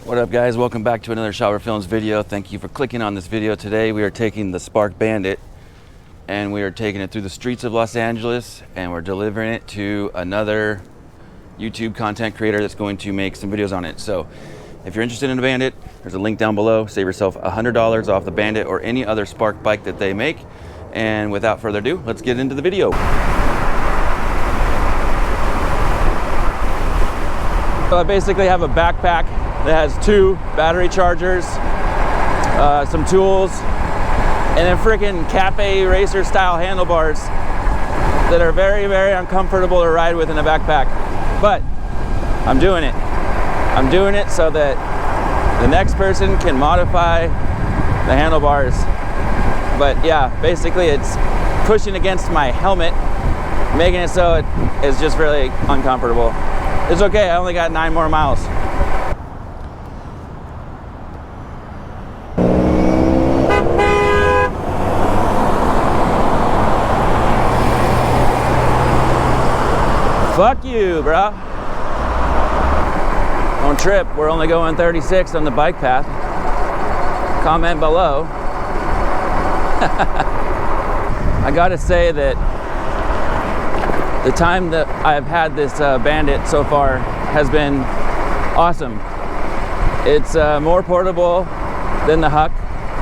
What up guys, welcome back to another Shawver Films video. Thank you for clicking on this video. Today we are taking the Spark Bandit and we are taking it through the streets of Los Angeles and we're delivering it to another YouTube content creator that's going to make some videos on it. So if you're interested in a Bandit, there's a link down below. Save yourself $100 off the Bandit or any other Spark bike that they make. And without further ado, let's get into the video. So I basically have a backpack that has 2 battery chargers, some tools, and then freaking cafe racer style handlebars that are very, very uncomfortable to ride with in a backpack. But I'm doing it. I'm doing it so that the next person can modify the handlebars. But yeah, basically it's pushing against my helmet, making it so it is just really uncomfortable. It's okay, I only got 9 more miles. Fuck you, bro. Don't trip, we're only going 36 on the bike path. Comment below. I gotta say that the time that I've had this Bandit so far has been awesome. It's more portable than the HUCK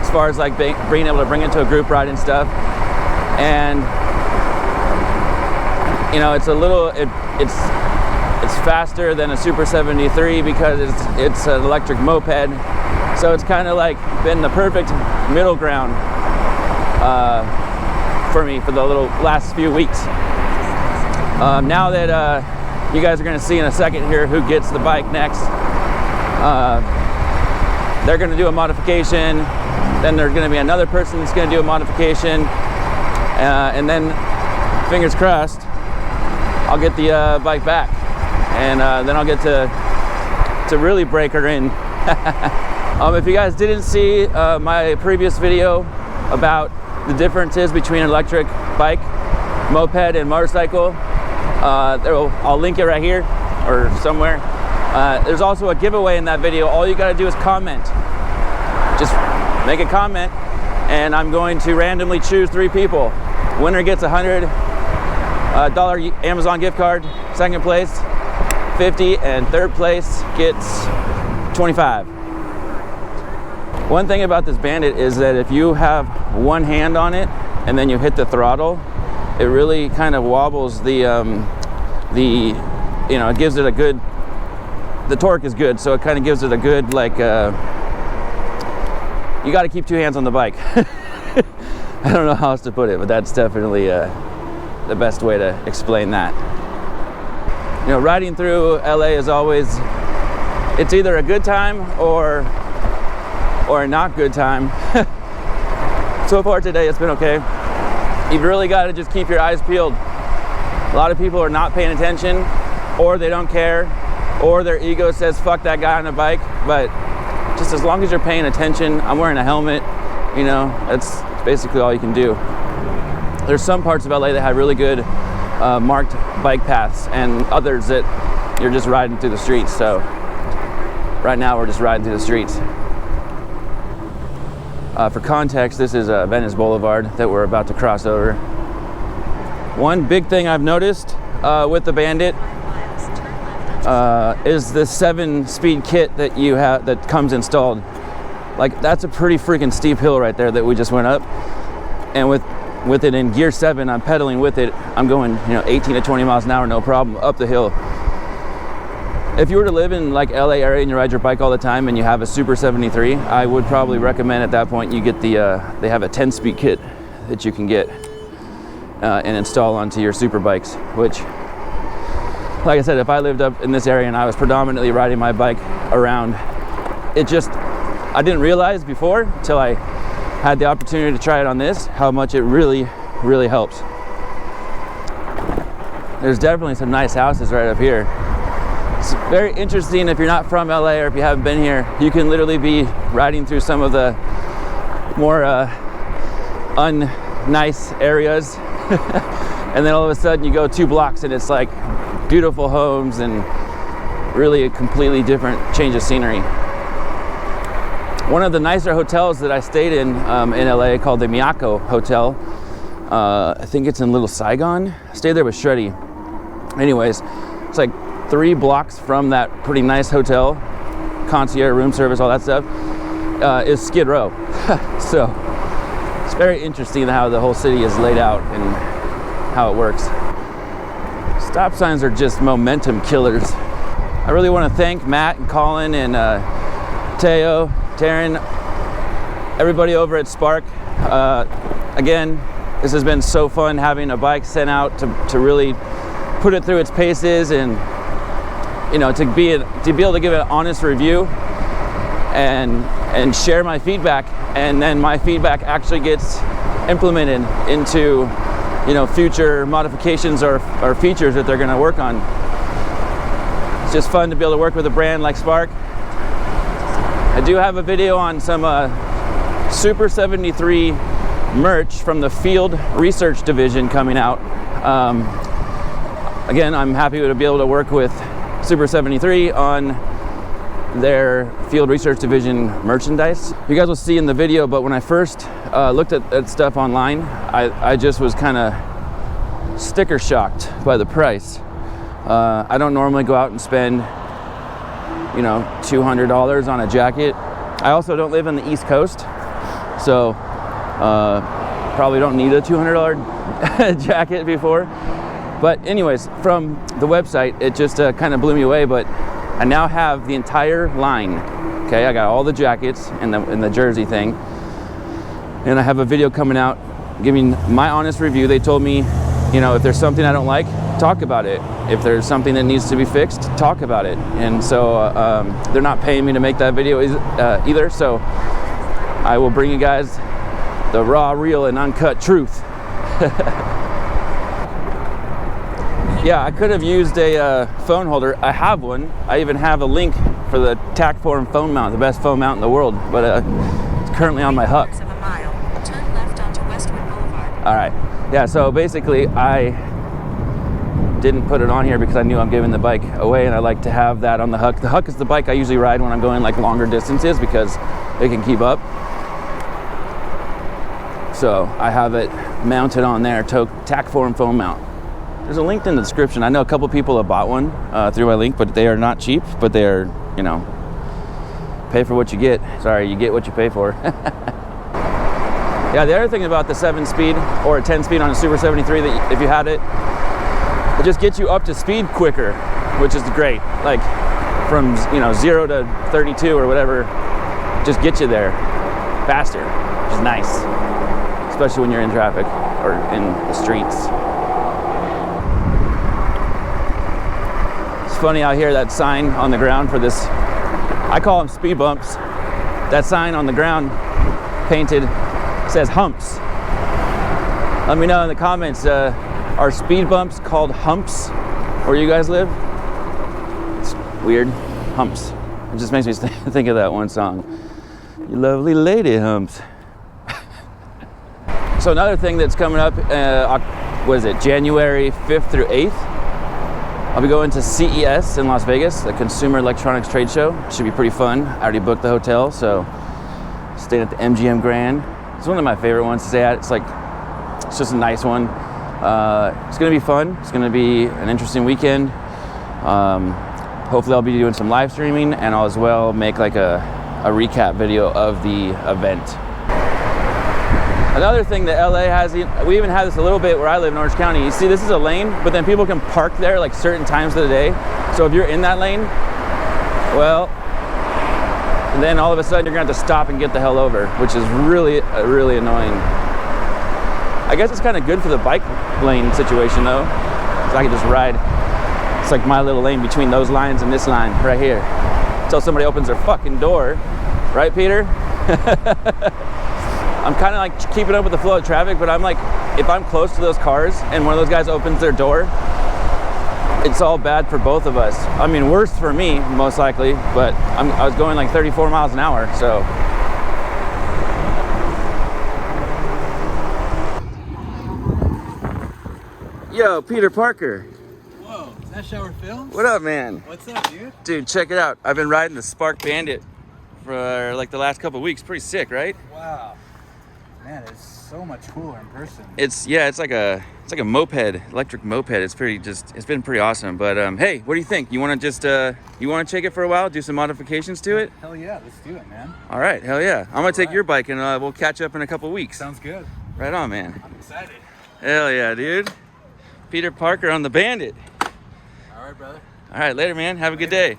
as far as like being able to bring it to a group ride and stuff. And you know, it's a little, it's faster than a Super 73 because it's an electric moped. So it's kind of like been the perfect middle ground for me for the last few weeks. Now that you guys are going to see in a second here who gets the bike next, they're going to do a modification, then there's going to be another person that's going to do a modification, and then fingers crossed I'll get the bike back, and then I'll get to really break her in. If you guys didn't see my previous video about the differences between an electric bike, moped, and motorcycle, I'll link it right here or somewhere. There's also a giveaway in that video. All you got to do is comment. Just make a comment and I'm going to randomly choose 3 people. Winner gets $100 Amazon gift card, second place $50, and third place gets $25. One thing about this Bandit is that if you have one hand on it and then you hit the throttle, it really kind of wobbles the you know, it gives it a good, the torque is good, so it kind of gives it a good, like, you got to keep 2 hands on the bike. I don't know how else to put it, but that's definitely the best way to explain that. You know, riding through LA is always, it's either a good time or a not good time. So far today it's been okay. You've really got to just keep your eyes peeled. A lot of people are not paying attention, or they don't care, or their ego says fuck that guy on a bike. But just as long as you're paying attention, I'm wearing a helmet, you know, that's basically all you can do. There's some parts of LA that have really good marked bike paths, and others that you're just riding through the streets. So right now we're just riding through the streets. For context, this is Venice Boulevard that we're about to cross over. One big thing I've noticed with the Bandit is the 7-speed kit that you have that comes installed. Like, that's a pretty freaking steep hill right there that we just went up, and with it in gear 7, I'm pedaling with it. I'm going, you know, 18 to 20 miles an hour, no problem, up the hill. If you were to live in like LA area and you ride your bike all the time and you have a Super 73, I would probably recommend at that point you get the, they have a 10-speed kit that you can get and install onto your super bikes, which, like I said, if I lived up in this area and I was predominantly riding my bike around, it just, I didn't realize before until I had the opportunity to try it on this, how much it really, really helps. There's definitely some nice houses right up here. It's very interesting if you're not from LA or if you haven't been here. You can literally be riding through some of the more unnice areas and then all of a sudden you go 2 blocks and it's like beautiful homes and really a completely different change of scenery. one of the nicer hotels that I stayed in LA called the Miyako Hotel. I think it's in Little Saigon. I stayed there with Shreddy. Anyways, it's like 3 blocks from that pretty nice hotel, concierge, room service, all that stuff, is Skid Row. So it's very interesting how the whole city is laid out and how it works. Stop signs are just momentum killers. I really want to thank Matt and Colin and Teo, Taryn, everybody over at Spark. Again, this has been so fun having a bike sent out to really put it through its paces, and to be able to give an honest review and share my feedback, and then my feedback actually gets implemented into future modifications or features that they're going to work on. It's just fun to be able to work with a brand like Spark. I do have a video on some Super 73 merch from the Field Research Division coming out. Again, I'm happy to be able to work with Super 73 on their Field Research Division merchandise. You guys will see in the video, but when I first looked at stuff online, I just was kind of sticker shocked by the price. I don't normally go out and spend $200 on a jacket. I also don't live in the East Coast, so probably don't need a $200 jacket before. But anyways, from the website, it just kind of blew me away. But I now have the entire line. Okay, I got all the jackets and the jersey thing, and I have a video coming out giving my honest review. They told me, if there's something I don't like, talk about it. If there's something that needs to be fixed, talk about it. And so they're not paying me to make that video either. So I will bring you guys the raw, real, and uncut truth. Yeah, I could have used a phone holder. I have one. I even have a link for the TACKFORM phone mount, the best phone mount in the world, but it's currently on my HUCK. Turn left onto Westwood Boulevard. All right. Yeah, so basically I didn't put it on here because I knew I'm giving the bike away, and I like to have that on the HUCK. The HUCK is the bike I usually ride when I'm going like longer distances because it can keep up. So I have it mounted on there, TACKFORM phone mount. There's a link in the description. I know a couple people have bought one through my link, but they are not cheap, but they are, pay for what you get. Sorry, you get what you pay for. Yeah, the other thing about the 7-speed or a 10-speed on a Super 73, that if you had it, it just gets you up to speed quicker, which is great. Like from 0 to 32 or whatever, just get you there faster, which is nice, especially when you're in traffic or in the streets. It's funny out here, that sign on the ground for this, I call them speed bumps. That sign on the ground painted says humps. Let me know in the comments, are speed bumps called humps where you guys live? It's weird, humps. It just makes me think of that one song, "You Lovely Lady Humps." So another thing that's coming up, January 5th through 8th, I'll be going to CES in Las Vegas, the Consumer Electronics Trade Show. Should be pretty fun. I already booked the hotel, so staying at the MGM Grand. It's one of my favorite ones to stay at. It's just a nice one. It's gonna be fun. It's gonna be an interesting weekend. Hopefully I'll be doing some live streaming, and I'll as well make like a recap video of the event. Another thing that LA has, we even have this a little bit where I live in Orange County. You see, this is a lane, but then people can park there like certain times of the day. So if you're in that lane, well, then all of a sudden you're gonna have to stop and get the hell over, which is really, really annoying. I guess it's kind of good for the bike lane situation though, because I can just ride. It's like my little lane between those lines and this line right here, until somebody opens their fucking door, right, Peter? I'm kind of like keeping up with the flow of traffic, but I'm like, if I'm close to those cars and one of those guys opens their door, it's all bad for both of us. I mean, worse for me, most likely, but I was going like 34 miles an hour, so. Yo, Peter Parker. Whoa, is that Shawver Films? What up, man? What's up, dude? Dude, check it out. I've been riding the Spark Bandit for like the last couple of weeks. Pretty sick, right? Wow. Man, it's so much cooler in person. It's like a moped, electric moped. It's been pretty awesome. But hey, what do you think? You want to just you want to take it for a while, do some modifications to it? Hell yeah, let's do it, man. All right, hell yeah. I'm gonna take right. your bike and we'll catch up in a couple of weeks. Sounds good. Right on, man. I'm excited. Hell yeah, dude. Peter Parker on the Bandit. All right, brother. All right, later, man. Have a good day.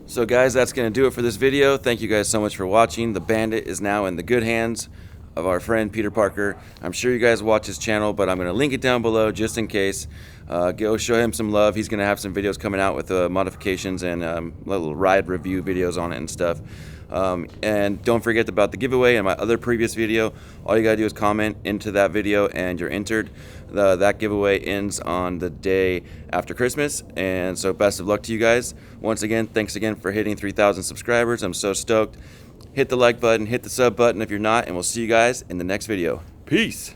So guys, that's going to do it for this video. Thank you guys so much for watching. The Bandit is now in the good hands of our friend Peter Parker. I'm sure you guys watch his channel, but I'm going to link it down below just in case. Go show him some love. He's going to have some videos coming out with modifications and little ride review videos on it and stuff. And don't forget about the giveaway and my other previous video. All you gotta do is comment into that video and you're entered. That giveaway ends on the day after Christmas, and so best of luck to you guys. Once again, thanks again for hitting 3,000 subscribers. I'm so stoked. Hit the like button, hit the sub button if you're not, and we'll see you guys in the next video. Peace.